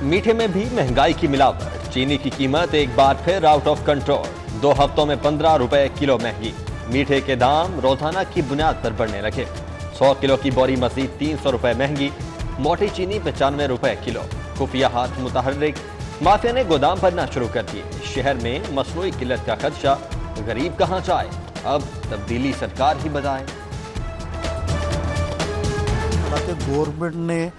मीठे में भी महंगाई की मिलावट। चीनी की कीमत एक बार फिर आउट ऑफ कंट्रोल। 2 हफ्तों में 15 रुपए किलो महंगी। मीठे के दाम रोजाना की बुनियाद पर बढ़ने लगे। 100 किलो की बोरी मजीद 300 रुपए महंगी। मोटी चीनी 95 रुपए किलो। खुफिया हाथ मुतहर्रिक। माफिया ने गोदाम भरना शुरू कर दिए। शहर में मसनूई किल्लत का खदशा। गरीब कहां जाए, अब तब्दीली सरकार ही बताए। गवर्नमेंट ने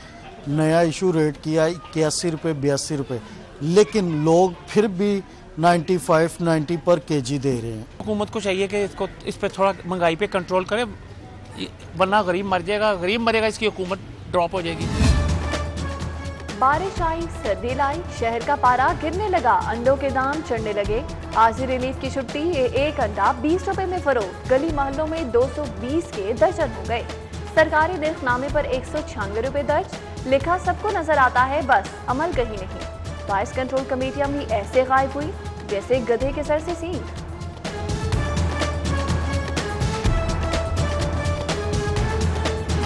नया इशू रेट किया 81 रुपये 82 रुपये, लेकिन लोग फिर भी 95-90 पर केजी दे रहे हैं। हुकूमत को चाहिए कि इस पर थोड़ा महंगाई पे कंट्रोल करे, वरना गरीब मर जाएगा। गरीब मरेगा, इसकी हुकूमत ड्रॉप हो जाएगी। बारिश आई, सर्दी लाई, शहर का पारा गिरने लगा, अंडों के दाम चढ़ने लगे। आज ही रिलीफ की छुट्टी, एक अंडा 20 रुपए में फरोख्त। गली मोहल्लों में 220 के दर्जन हो गए। सरकारी निर्खनामे पर 196 रुपए दर्ज। लिखा सबको नजर आता है, बस अमल कहीं नहीं। वाइस कंट्रोल कमेटियां भी ऐसे गायब हुई जैसे गधे के सर से सींग।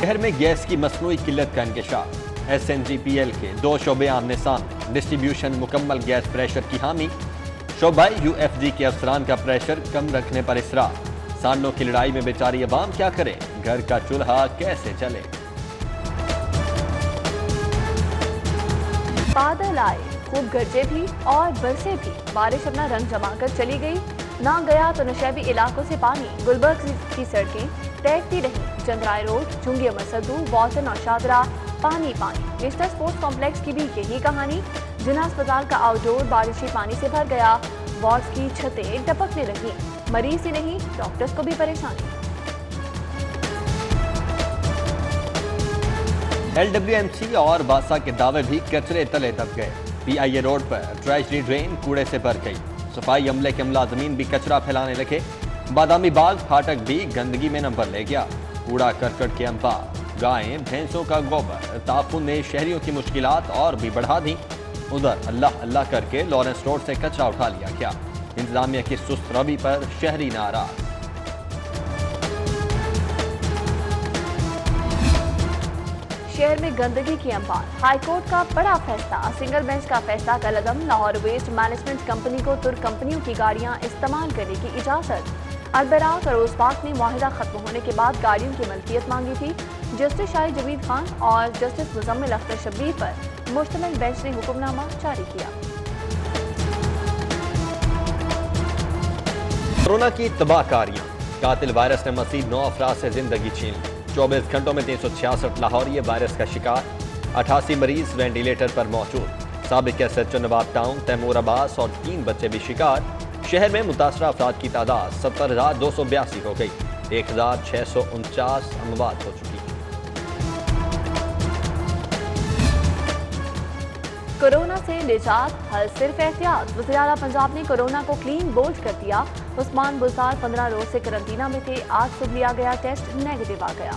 शहर में गैस की मसनूई किल्लत का इंकशाफ। SNGPL के 2 शोबे आमने सामने। डिस्ट्रीब्यूशन मुकम्मल गैस प्रेशर की हामी। शोबा UFG के अफसरान का प्रेशर कम रखने पर इसरार। सालों की लड़ाई में बेचारी अवाम क्या करे, घर का चूल्हा कैसे चले। बादल आए, खूब गरजे भी और बरसे भी। बारिश अपना रंग जमाकर चली गई। ना गया तो नशेबी इलाकों से पानी। गुलबर्ग की सड़कें तैरती रहीं। चंद्राय रोड, झुंगी अमर सद्दू, वॉटन और शादरा पानी पानी। नेशनल स्पोर्ट्स कॉम्प्लेक्स की भी यही कहानी। जिला अस्पताल का आउटडोर बारिशी पानी से भर गया। वार्ड की छतें टपकने लगी। मरीज ही नहीं, डॉक्टर्स को भी परेशानी। LWMC और बासा के दावे भी कचरे तले दब गए। PIA रोड पर ट्रेजरी ड्रेन कूड़े से भर गई। सफाई अमले के मुलाजमीन भी कचरा फैलाने लगे। बादामी बाग फाटक भी गंदगी में नंबर ले गया। कूड़ा करकट के अंबार, गायें भैंसों का गोबर। ताफुन ने शहरियों की मुश्किलात और भी बढ़ा दी। उधर अल्लाह अल्लाह करके लॉरेंस रोड से कचरा उठा लिया गया। इंतजामिया की सुस्त रवि पर शहरी नाराज। शहर में गंदगी की अंबार। हाईकोर्ट का बड़ा फैसला। सिंगल बेंच का फैसला का लदम। लाहौर वेस्ट मैनेजमेंट कंपनी को तुर्क कंपनियों की गाड़ियां इस्तेमाल करने की इजाजत। अलबरार फरोज पाक ने मुआहिदा खत्म होने के बाद गाड़ियों की मलकियत मांगी थी। जस्टिस शाहिद जमीद खान और जस्टिस मुजम्मिल अख्तर शब्बीर पर मुश्तमिल बेंच ने हुक्मनामा जारी किया। कोरोना की तबाहकारियां। कातिल वायरस ने मजीद 9 अफराद से जिंदगी छीन ली। 24 घंटों में 366 लाहौरी वायरस का शिकार। 88 मरीज वेंटिलेटर पर मौजूद। साबिक SHO नवाब टाउन तैमूर अब्बास और 3 बच्चे भी शिकार। शहर में मुतासरा अफराद की तादाद 70,282 हो गई। 1,649 अमवात हो चुकी। कोरोना से निजात, हल सिर्फ एहतियात। वज़ीर-ए-आला पंजाब ने कोरोना को क्लीन बोल्ड कर दिया। उस्मान बुज़दार 15 रोज से करंटीना में थे। आज सुबह लिया गया टेस्ट, नेगेटिव आ गया।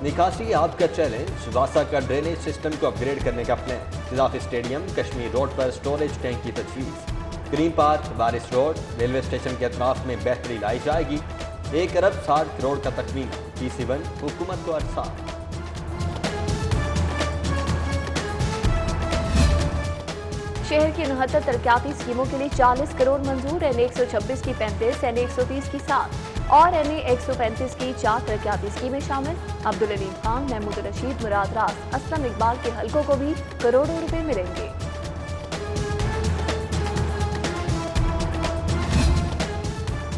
निकासी आब का चैलेंज। वासा का ड्रेनेज सिस्टम को अपग्रेड करने का प्लान। इजाफी स्टेडियम, कश्मीर रोड पर स्टोरेज टैंक की तजवीज़। ग्रीन पार्क, वारिस रोड, रेलवे स्टेशन के अतराफ में बेहतरी लाई जाएगी। 1 अरब 60 करोड़ का तखमीना। PC1 हुकूमत को अरसा। शहर की 69 तरक्याती स्कीमों के लिए 40 करोड़ मंजूर। NA 126 की 35, NA 130 की 7 और NA 135 की 4 तरक्याती स्कीमें शामिल। अब्दुल अलीम खान, महमूद रशीद, मुराद रास, असलम इकबाल के हलकों को भी करोड़ों रुपए मिलेंगे।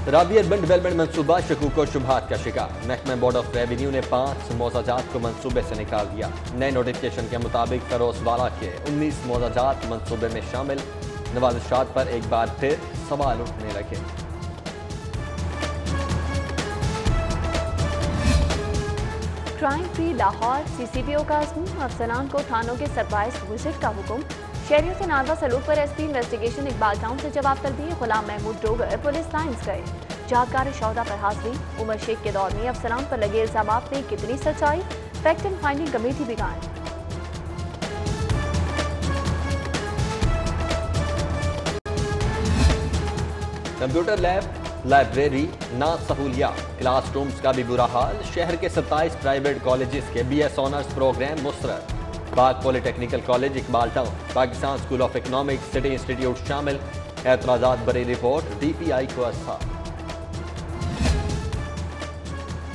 राबी अर्बन डेवलपमेंट मनसूबा शकूक और शुबहात का शिकार। महकमा बोर्ड ऑफ रेवेन्यू ने 5 मौजाजात को मनसूबे से निकाल दिया। नए नोटिफिकेशन के मुताबिक फरोजवाला के 19 मौजाजात मनसूबे में शामिल। नवाजिशात पर एक बार फिर सवाल उठने लगे। Crime free Lahore. CCPO का अज़्म। अफसरान को थानों के सरप्राइज विजिट का हुक्म। शहरियों से नारवा सलूक पर SP इन्वेस्टिगेशन इकबाल टाउन से जवाब तलबी। गुलाम महमूद डोगर पुलिस लाइन्स गए। जागकार शौदा पर हाजिरी। उमर शेख के दौर में अफसरान पर लगे इल्जामात में कितनी सच्चाई। फैक्ट एंड फाइंडिंग कमेटी भी कायम। कंप्यूटर लैब, लाइब्रेरी, ना सहूलियात। क्लासरूम्स का भी बुरा हाल। शहर के 27 प्राइवेट कॉलेजेस के BS ऑनर्स प्रोग्राम मुस्तरद। पाक polytechnical college Iqbal town, Pakistan school of economics, city institute शामिल। एतराजात बरी रिपोर्ट DPI को अस्हाब।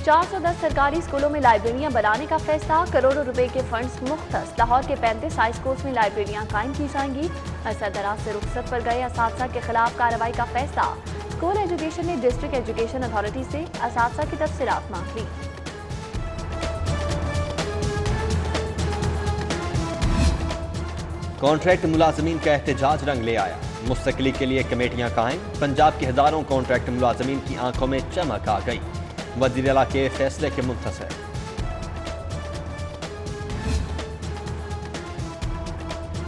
410 सरकारी स्कूलों में लाइब्रेरियां बनाने का फैसला, करोड़ों रुपए के फंड्स मुख्तस। लाहौर के 35 हाई स्कूल्स में लाइब्रेरियां कायम की जाएंगी। अरसा-दराज से रुखसत पर गए असातिज़ा के खिलाफ कार्रवाई का फैसला। स्कूल एजुकेशन ने डिस्ट्रिक्ट एजुकेशन अथॉरिटी से असातिज़ा की तफसीलात मांग ली। कॉन्ट्रैक्ट मुलाजमीन का एहतजाज रंग ले आया, मुस्तकली के लिए कमेटियां कायम। पंजाब के हजारों कॉन्ट्रैक्ट मुलाजमीन की आंखों में चमक आ गई, वज़ीर आला के फैसले के मुंतज़िर।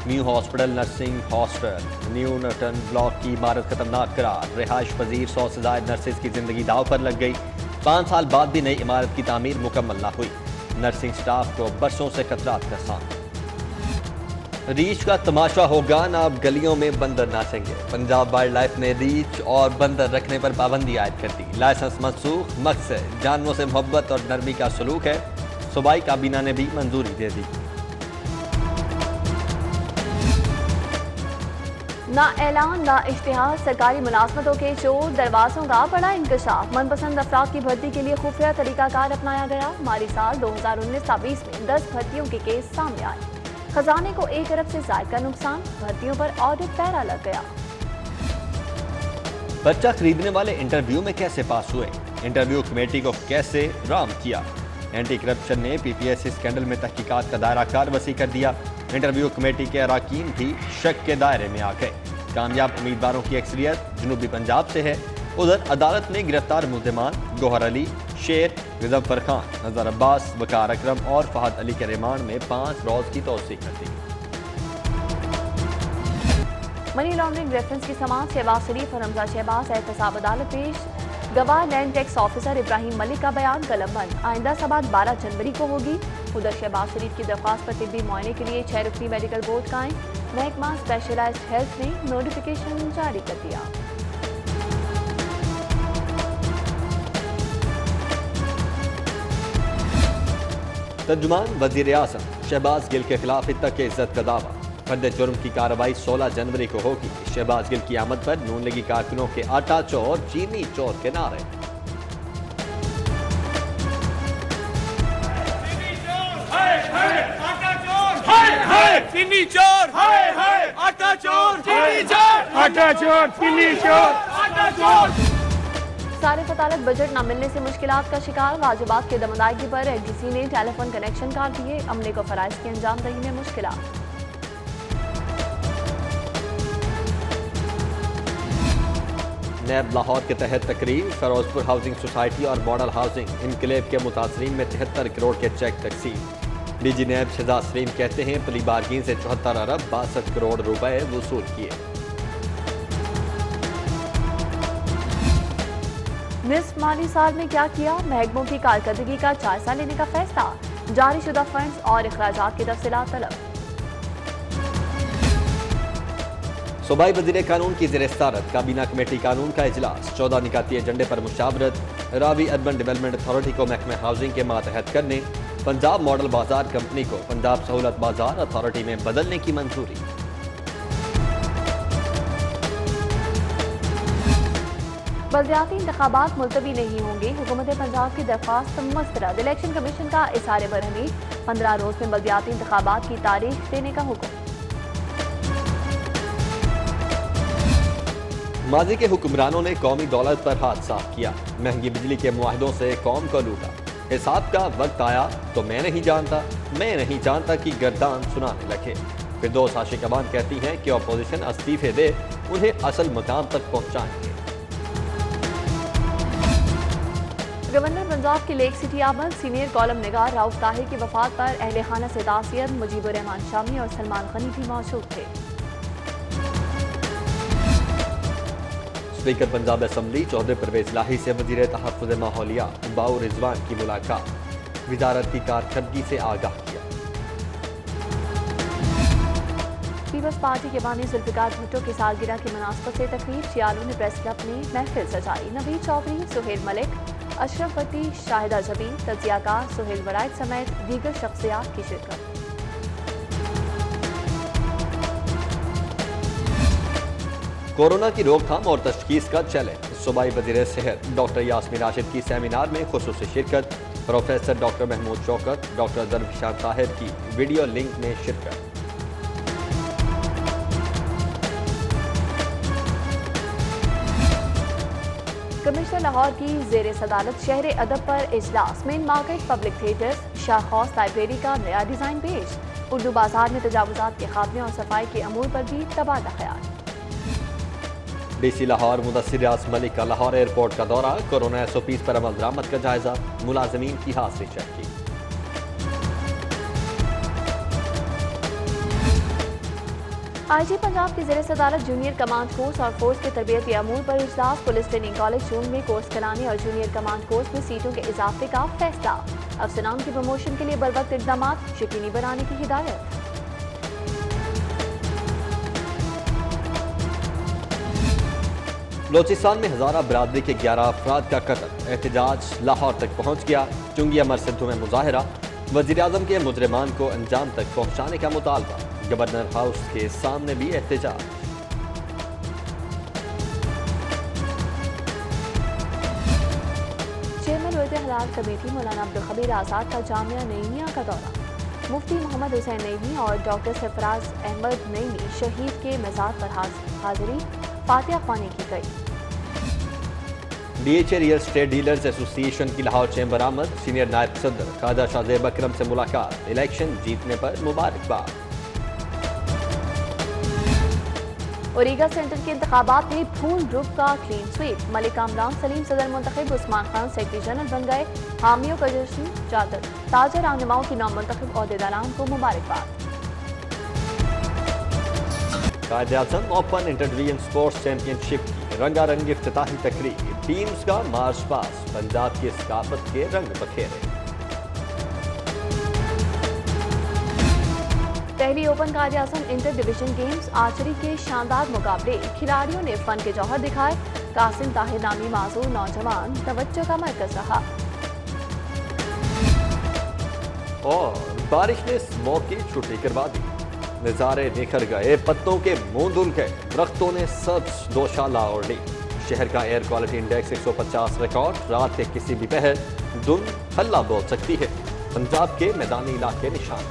New hospital nursing hostel new नटन ब्लॉक की इमारत खतरनाक करार, रिहाइश पजीर 100 से ज्यादा नर्सिस की जिंदगी दाव पर लग गई। 5 साल बाद भी नई इमारत की तामीर मुकम्मल न हुई, नर्सिंग स्टाफ को बरसों से खतरात का सामना। रीछ का तमाशा होगा ना, अब गलियों में बंदर नाचेंगे। पंजाब वाइल्ड लाइफ ने रीछ और बंदर रखने पर पाबंदी आयद कर दी, लाइसेंस मनसूख। मकसद जानवरों से मोहब्बत और नरमी का सलूक है, सूबाई काबीना ने भी मंजूरी दे दी। ना ऐलान ना इश्तिहार, सरकारी मुलाजमतों के चोर दरवाजों का बड़ा इंकशाफ। मनपसंद अफराद की भर्ती के लिए खुफिया तरीकाकार अपनाया गया। माली साल 2019-20 में 10 भर्तियों के केस सामने आए। खजाने को 1 अरब से ज्यादा का नुकसान, भर्तियों पर ऑडिट पैरा लग गया। बच्चा खरीदने वाले इंटरव्यू में कैसे पास हुए, इंटरव्यू कमेटी को कैसे राम किया। एंटी करप्शन ने PPSC स्कैंडल में तहकीकात का दायरा कार वसी कर दिया। इंटरव्यू कमेटी के अरकान भी शक के दायरे में आ गए। कामयाब उम्मीदवारों की अक्सरियत जनूबी पंजाब से है। उधर अदालत ने गिरफ्तार मुल्जिमान गोहर अली, शेर, मुजफ्फर खान, नजर अब्बास, वकार अकरम और फहद अली के रिमांड में 5 रोज की तौसीक कर दी। मनी लॉन्ड्रिंग रेफरेंस की समाअत, शहबाज शरीफ और हमजा शहबाज एहतसाब अदालत पेश। गवाह land tax officer Ibrahim Malik का बयान कलमबंद, आइंदा समाअत 12 जनवरी को होगी। उधर शहबाज शरीफ की दरख्वास्त पर तिब्बी मुआयने के लिए 6 रुकनी मेडिकल बोर्ड कायम। महकमा स्पेशलाइज्ड हेल्थ ने नोटिफिकेशन जारी कर दिया। तर्जुमान वज़ीर आज़म शहबाज गिल के खिलाफ इत्तक के इज्जत का दावा, फर्द जुर्म की कार्रवाई 16 जनवरी को होगी। शहबाज गिल की आमद पर नून लीगी कारकुनों के आटा चोर चीनी चोर के नारे। चीनी चोर, आटा चोर, चीनी चोर, आटा चोर, चीनी चोर, आटा चोर। सारे फतालत बजट न मिलने से मुश्किलात का शिकार, वाजिबात की दमदायगी पर NTC ने टेलीफोन कनेक्शन काट दिए। अमले को फराइज की अंजामदही में मुश्किलात। नैब लाहौर के तहत तकरीर, फरोजपुर हाउसिंग सोसाइटी और मॉडल हाउसिंग इनकलेब के मुतासरीन में 73 करोड़ के चेक तकसीम। DG नैब शहजाद सलीम कहते हैं पली बारगीन से 74 अरब 62 करोड़ रुपए वसूल किए। निस्फ माली साल में क्या किया, महकमों की कारकर्दगी का जायजा लेने का फैसला। जारी शुदा फंड्स और अखराजात की तफसीलात तलब। सूबाई वज़ीर कानून की ज़ेर-ए-सदारत काबीना कमेटी कानून का इजलास, 14 निकाती एजेंडे पर मुशावरत। रावी अर्बन डेवलपमेंट अथॉरिटी को महकमा हाउसिंग के मातहत करने, पंजाब मॉडल बाजार कंपनी को पंजाब सहूलत बाजार अथॉरिटी में बदलने की मंजूरी। बल्दियाती इंतखाबात मुलतवी नहीं होंगे, हुकूमत पंजाब की दरख्वास्त मुस्तरद। इलेक्शन कमीशन का इशारे बरहमी, 15 रोज में बल्दियाती इंतखाबात की तारीख देने का हुक्म। माजी के हुक्मरानों ने कौमी दौलत पर हाथ साफ किया, महंगी बिजली के मुआहदों से कौम को लूटा। हिसाब का वक्त आया तो मैं नहीं जानता कि गर्दान सुनाने लगे। फिरदौस आशिक अमान कहती हैं कि अपोजिशन इस्तीफे दे, उन्हें असल मकाम तक पहुंचाएंगे। गवर्नर पंजाब की लेक सिटी आमद, सीनियर कॉलम निगार राउफ ताहिर की वफात पर अहले खाना से तासियत, मुजीबुर रहमान शामी और सलमान गनी भी मौजूद थे। स्पीकर पंजाब असम्बली चौधरी परवेज लाही से वजीर तहफ़्फ़ुज़ माहौलियात बाऊ रिजवान की मुलाकात, वजारत की कारकर्दगी से आगाह किया। पीपल्स पार्टी के बानी जुल्फ़िकार भुट्टो की सालगिरह की मुनासबत से तकरीब, सियालों ने प्रेस क्लब में महफिल सजाई। नवीद चौधरी, सुहेल मलिक, अशरफ भट्टी, शाहिदा जबीन, तजियाकार, सुहेल वराइद समेत दीगर शख्सियात की शिरकत। कोरोना की रोकथाम और तशखीस का चैलेंज। सूबाई वज़ीर सेहत डॉक्टर यास्मीन राशिद की सेमिनार में खुसूसी शिरकत। Professor doctor Mahmood Shaukat, doctor Zulfiqar Tahir की वीडियो लिंक में शिरकत। कमिश्नर लाहौर की ज़ेर सदारत शहर अदब पर इजलास। मेन मार्केट, पब्लिक थिएटर्स, शाहौस लाइब्रेरी का नया डिज़ाइन पेश। उर्दू बाजार में तजावुज़ात के खात्मे और सफाई के अमूर पर भी तबादला ख्याल। DC लाहौर मुदस्सिर रियाज मलिक का लाहौर एयरपोर्ट का दौरा। कोरोना SOPs पर अमल दरामद का जायजा। मुलाजमीन की हाजिरी चेक की। IG पंजाब की ज़ेर सदारत जूनियर कमांड कोर्स और फोर्स के तरबियती अमूर पर इजलास। पुलिस ट्रेनिंग कॉलेज जून में कोर्स कराने और जूनियर कमांड कोर्स में सीटों के इजाफे का फैसला। अफसरान की प्रमोशन के लिए बरवक्त इकदाम यकीनी बनाने की हिदायत। बलोचिस्तान में हज़ारा बरादरी के 11 अफराद का कत्ल। एहतजाज लाहौर तक पहुँच गया। चुंगी अमर सिद्धू में मुजाहरा। वज़ीर आज़म के मुजरिमान को अंजाम तक पहुँचाने का मुतालबा। गवर्नर हाउस के सामने भी एहतजाज। चेयरमैन उर्द हलाल कमेटी मौलाना अब्दुल खबीर आज़ाद का जामिया नईमिया का दौरा। मुफ्ती मोहम्मद हुसैन नईमी और डॉक्टर सरफराज अहमद नईमी शहीद के मज़ार पर हाजिरी फातिहा ख्वानी की गई। DHA real estate dealers association की लाहौर चैम्बर आमद। सीनियर नायब सदर ख्वाजा शाहजेब अकरम से मुलाकात। इलेक्शन जीतने पर मुबारकबाद। ओरिगा सेंटर के इंतखाबात में फूल ग्रुप का क्लीन स्वीप। मलिक कामरान सलीम सदर मुंतखब, उस्मान खान सेक्रेटरी जनरल बन गए। हामियों का जश्न। ताजा रहनुमाओं की नौमुंतखब ओहदेदारान को मुबारकबाद। Quaid-e-Azam open inter division sports championship की रंगारंग इफ्तिताही तकरीब। टीम्स का मार्च पास। पंजाब की सकाफत के रंग बखेरे। पहली open Quaid-e-Azam inter division games archery के शानदार मुकाबले। खिलाड़ियों ने फन के जौहर दिखाए। कासिम ताहिर नामी मासूर नौजवान तवज्जो का मरकज रहा। और बारिश ने स्मोक की छुट्टी करवा दी। नज़ारे निखर गए, पत्तों के मुंह धुल गए, दरख्तों ने सब्ज दोशाला ओढ़ ली। शहर का एयर क्वालिटी इंडेक्स 150 रिकॉर्ड। रात के किसी भी पहर धुंध हल्ला बोल सकती है। पंजाब के मैदानी इलाके निशान।